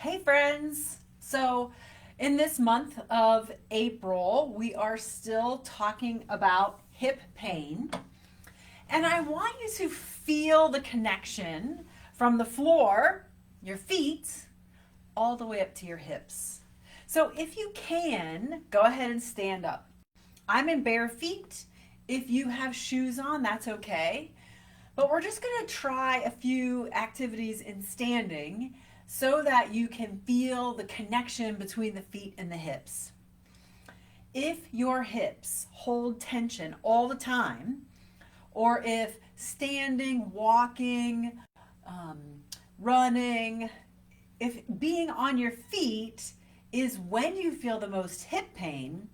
Hey friends! So in this month of April, we are still talking about hip pain. And I want you to feel the connection from the floor, your feet, all the way up to your hips. So if you can, go ahead and stand up. I'm in bare feet. If you have shoes on, that's okay. But we're just going to try a few activities in standing so that you can feel the connection between the feet and the hips. If your hips hold tension all the time, or if standing, walking, running, if being on your feet is when you feel the most hip pain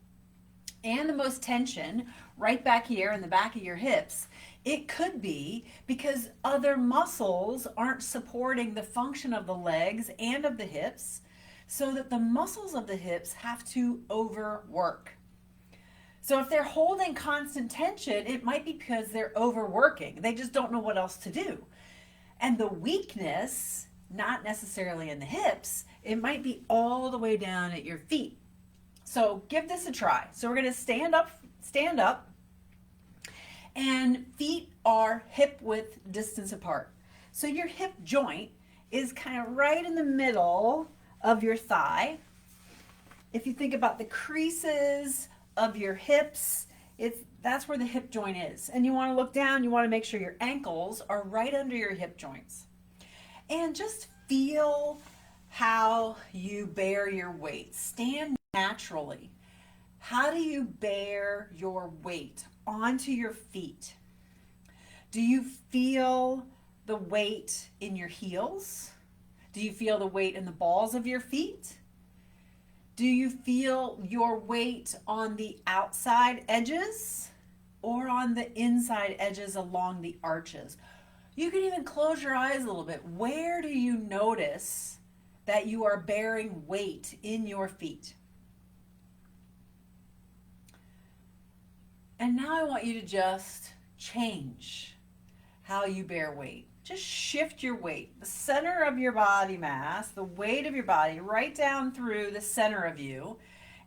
and the most tension right back here in the back of your hips, it could be because other muscles aren't supporting the function of the legs and of the hips, so that the muscles of the hips have to overwork. So if they're holding constant tension, it might be because they're overworking. They just don't know what else to do. And the weakness, not necessarily in the hips, it might be all the way down at your feet. So give this a try. So we're going to stand up, and feet are hip width distance apart. So your hip joint is kind of right in the middle of your thigh. If you think about the creases of your hips, that's where the hip joint is. And you want to look down, you want to make sure your ankles are right under your hip joints. And just feel how you bear your weight. Stand naturally. How do you bear your weight onto your feet? Do you feel the weight in your heels? Do you feel the weight in the balls of your feet? Do you feel your weight on the outside edges or on the inside edges along the arches? You can even close your eyes a little bit. Where do you notice that you are bearing weight in your feet? And now I want you to just change how you bear weight. Just shift your weight. The center of your body mass, the weight of your body, right down through the center of you.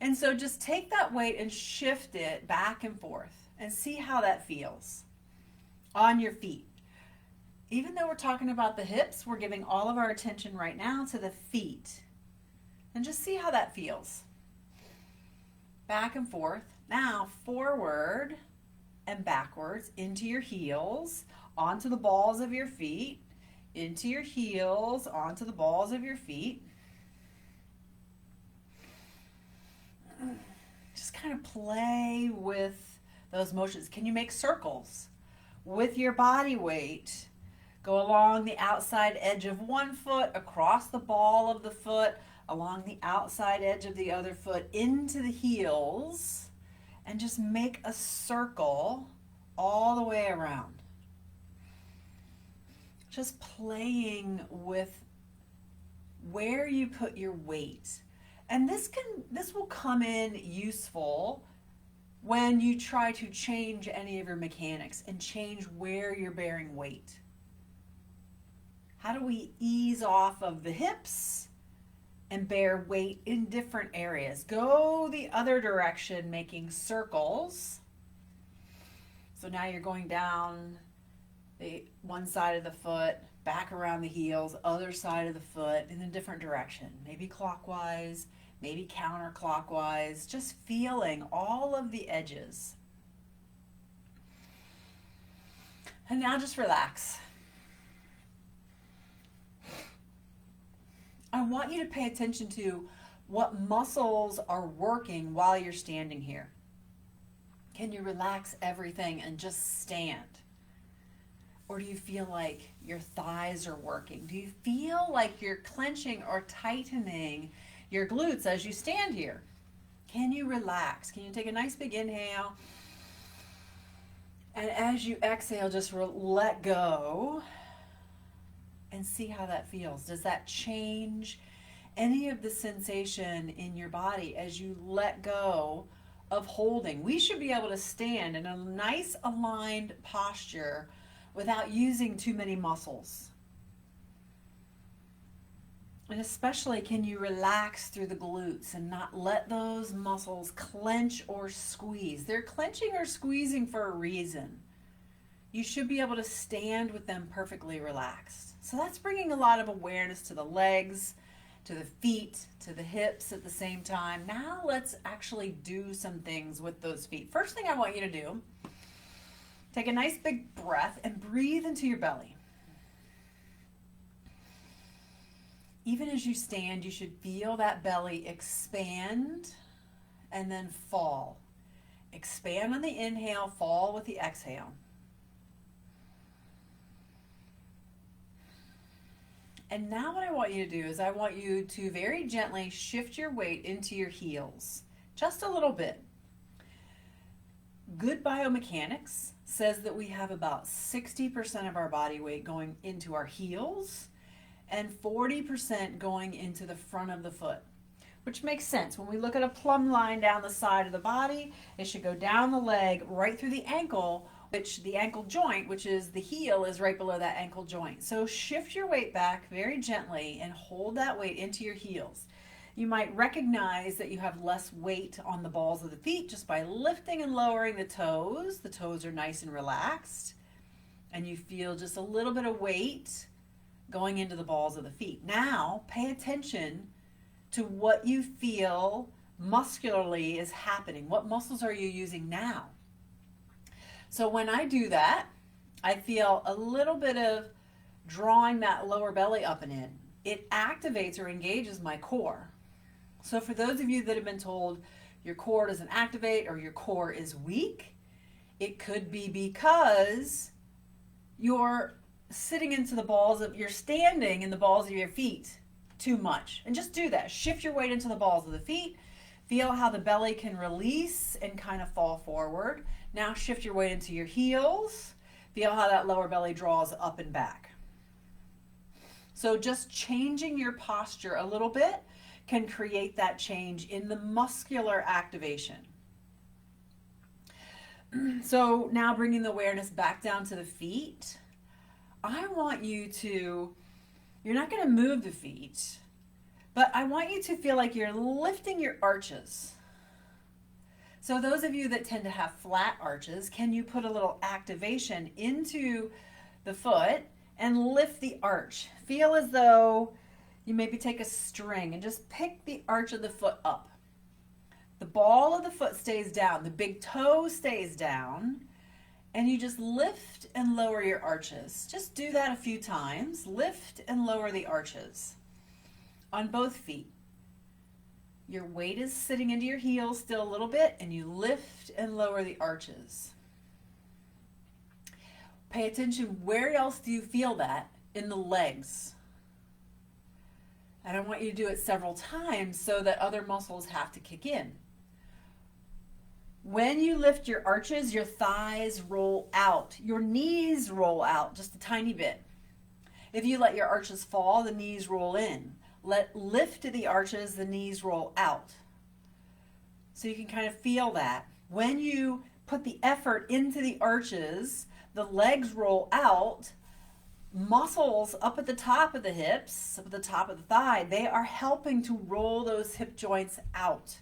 And so just take that weight and shift it back and forth and see how that feels on your feet. Even though we're talking about the hips, we're giving all of our attention right now to the feet. And just see how that feels. Back and forth. Now forward and backwards into your heels, onto the balls of your feet, into your heels, onto the balls of your feet. Just kind of play with those motions. Can you make circles with your body weight? Go along the outside edge of one foot, across the ball of the foot, along the outside edge of the other foot, into the heels, and just make a circle all the way around. Just playing with where you put your weight. And this will come in useful when you try to change any of your mechanics and change where you're bearing weight. How do we ease off of the hips and bear weight in different areas? Go the other direction, making circles. So now you're going down the one side of the foot, back around the heels, other side of the foot in a different direction. Maybe clockwise, maybe counterclockwise. Just feeling all of the edges. And now just relax. I want you to pay attention to what muscles are working while you're standing here. Can you relax everything and just stand? Or do you feel like your thighs are working? Do you feel like you're clenching or tightening your glutes as you stand here? Can you relax? Can you take a nice big inhale? And as you exhale, just let go. And see how that feels. Does that change any of the sensation in your body as you let go of holding? We should be able to stand in a nice aligned posture without using too many muscles. And especially, can you relax through the glutes and not let those muscles clench or squeeze? They're clenching or squeezing for a reason. You should be able to stand with them perfectly relaxed. So that's bringing a lot of awareness to the legs, to the feet, to the hips at the same time. Now let's actually do some things with those feet. First thing I want you to do, take a nice big breath and breathe into your belly. Even as you stand, you should feel that belly expand and then fall. Expand on the inhale, fall with the exhale. And now what I want you to do is I want you to very gently shift your weight into your heels, just a little bit. Good biomechanics says that we have about 60% of our body weight going into our heels and 40% going into the front of the foot, which makes sense. When we look at a plumb line down the side of the body, it should go down the leg right through the ankle, which the ankle joint, which is the heel, is right below that ankle joint. So shift your weight back very gently and hold that weight into your heels. You might recognize that you have less weight on the balls of the feet just by lifting and lowering the toes. The toes are nice and relaxed, and you feel just a little bit of weight going into the balls of the feet. Now, pay attention to what you feel muscularly is happening. What muscles are you using now? So when I do that, I feel a little bit of drawing that lower belly up and in. It activates or engages my core. So for those of you that have been told your core doesn't activate or your core is weak, it could be because you're you're standing in the balls of your feet too much. And just do that. Shift your weight into the balls of the feet. Feel how the belly can release and kind of fall forward. Now shift your weight into your heels. Feel how that lower belly draws up and back. So just changing your posture a little bit can create that change in the muscular activation. So now bringing the awareness back down to the feet. I want you to, you're not going to move the feet, but I want you to feel like you're lifting your arches. So those of you that tend to have flat arches, can you put a little activation into the foot and lift the arch? Feel as though you maybe take a string and just pick the arch of the foot up. The ball of the foot stays down, the big toe stays down, and you just lift and lower your arches. Just do that a few times. Lift and lower the arches on both feet. Your weight is sitting into your heels still a little bit, and you lift and lower the arches. Pay attention, where else do you feel that? In the legs. And I want you to do it several times so that other muscles have to kick in. When you lift your arches, your thighs roll out. Your knees roll out just a tiny bit. If you let your arches fall, the knees roll in. Lift the arches, the knees roll out. So you can kind of feel that. When you put the effort into the arches, the legs roll out. Muscles up at the top of the hips, up at the top of the thigh, they are helping to roll those hip joints out.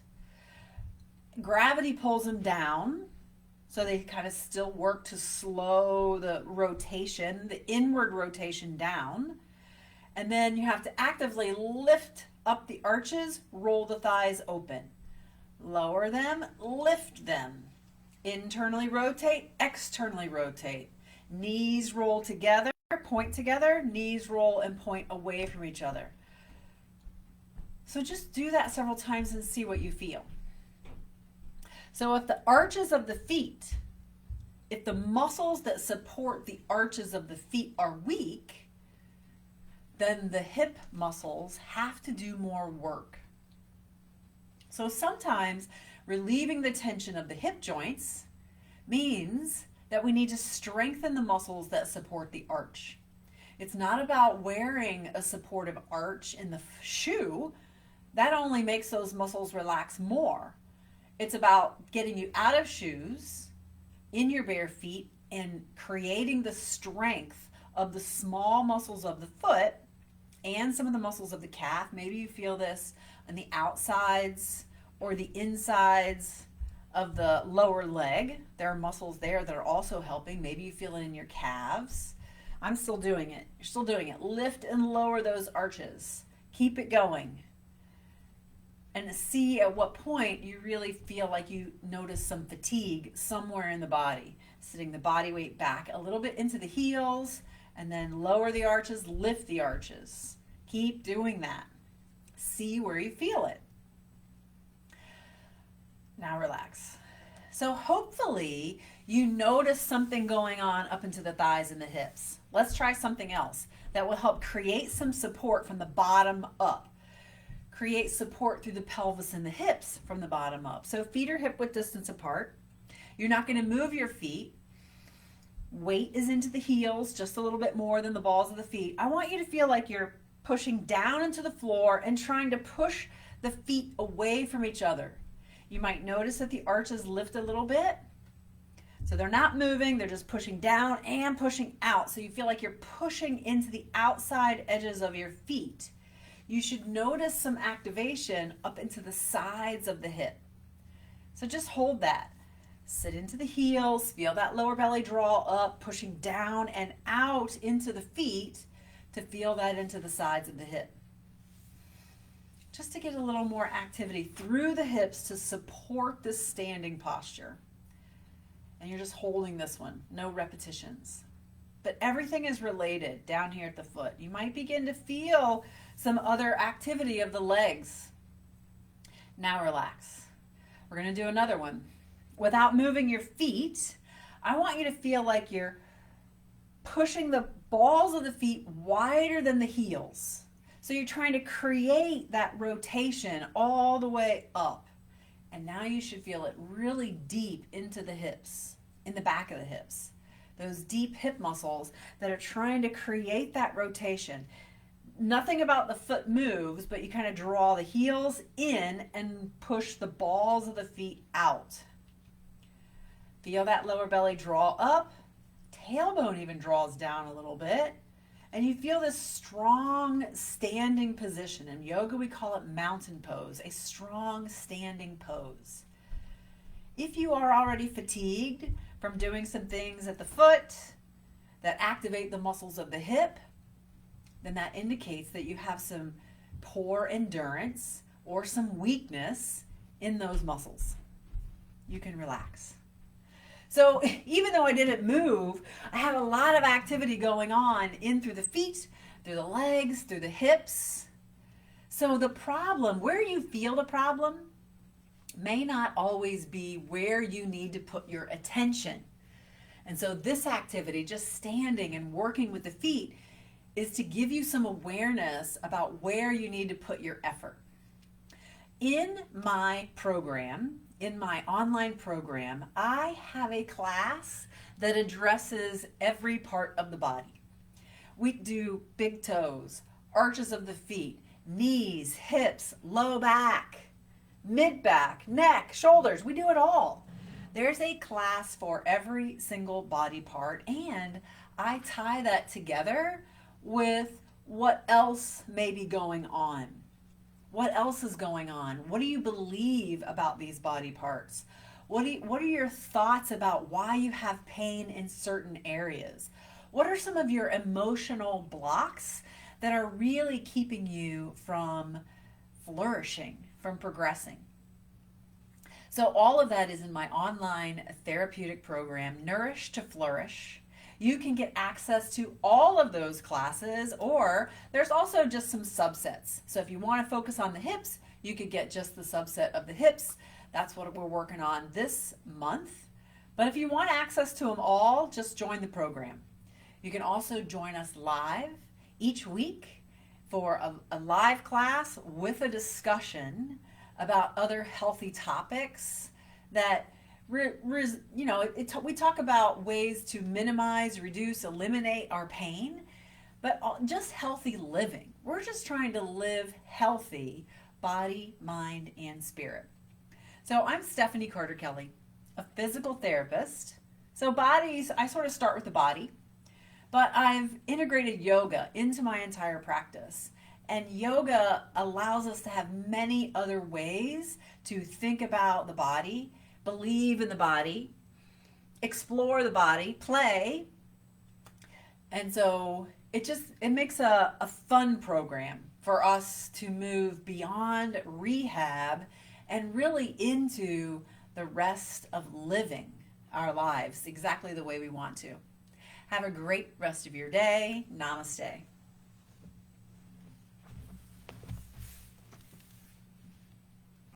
Gravity pulls them down, so they kind of still work to slow the rotation, the inward rotation down. And then you have to actively lift up the arches, roll the thighs open. Lower them, lift them. Internally rotate, externally rotate. Knees roll together, point together, knees roll and point away from each other. So just do that several times and see what you feel. So if the arches of the feet, if the muscles that support the arches of the feet are weak, then the hip muscles have to do more work. So sometimes relieving the tension of the hip joints means that we need to strengthen the muscles that support the arch. It's not about wearing a supportive arch in the shoe. That only makes those muscles relax more. It's about getting you out of shoes, in your bare feet, and creating the strength of the small muscles of the foot and some of the muscles of the calf. Maybe you feel this on the outsides or the insides of the lower leg. There are muscles there that are also helping. Maybe you feel it in your calves. I'm still doing it. You're still doing it. Lift and lower those arches. Keep it going. And see at what point you really feel like you notice some fatigue somewhere in the body. Sitting the body weight back a little bit into the heels, and then lower the arches, lift the arches. Keep doing that. See where you feel it. Now relax. So hopefully you notice something going on up into the thighs and the hips. Let's try something else that will help create some support from the bottom up. Create support through the pelvis and the hips from the bottom up. So feet are hip width distance apart. You're not going to move your feet. Weight is into the heels just a little bit more than the balls of the feet. I want you to feel like you're pushing down into the floor and trying to push the feet away from each other. You might notice that the arches lift a little bit. So they're not moving, they're just pushing down and pushing out. So you feel like you're pushing into the outside edges of your feet. You should notice some activation up into the sides of the hip. So just hold that. Sit into the heels, feel that lower belly draw up, pushing down and out into the feet to feel that into the sides of the hip. Just to get a little more activity through the hips to support this standing posture. And you're just holding this one, no repetitions. But everything is related down here at the foot. You might begin to feel some other activity of the legs. Now relax. We're going to do another one. Without moving your feet, I want you to feel like you're pushing the balls of the feet wider than the heels. So you're trying to create that rotation all the way up. And now you should feel it really deep into the hips, in the back of the hips. Those deep hip muscles that are trying to create that rotation. Nothing about the foot moves, but you kind of draw the heels in and push the balls of the feet out. Feel that lower belly draw up. Tailbone even draws down a little bit. And you feel this strong standing position. In yoga, we call it mountain pose, a strong standing pose. If you are already fatigued from doing some things at the foot that activate the muscles of the hip, then that indicates that you have some poor endurance or some weakness in those muscles. You can relax. So even though I didn't move, I have a lot of activity going on in through the feet, through the legs, through the hips. So the problem, where you feel the problem, may not always be where you need to put your attention. And so this activity, just standing and working with the feet, is to give you some awareness about where you need to put your effort. In my program, in my online program, I have a class that addresses every part of the body. We do big toes, arches of the feet, knees, hips, low back, mid back, neck, shoulders. We do it all. There's a class for every single body part, and I tie that together with what else may be going on. What else is going on? What do you believe about these body parts? What are your thoughts about why you have pain in certain areas? What are some of your emotional blocks that are really keeping you from flourishing, from progressing? So all of that is in my online therapeutic program, Nourish to Flourish. You can get access to all of those classes, or there's also just some subsets. So if you want to focus on the hips, you could get just the subset of the hips. That's what we're working on this month. But if you want access to them all, just join the program. You can also join us live each week for a live class with a discussion about other healthy topics that we talk about ways to minimize, reduce, eliminate our pain, but just healthy living. We're just trying to live healthy, body, mind, and spirit. So I'm Stephanie Carter Kelly, a physical therapist. So bodies, I sort of start with the body. But I've integrated yoga into my entire practice. And yoga allows us to have many other ways to think about the body, believe in the body, explore the body, play. And so it makes a fun program for us to move beyond rehab and really into the rest of living our lives exactly the way we want to. Have a great rest of your day. Namaste.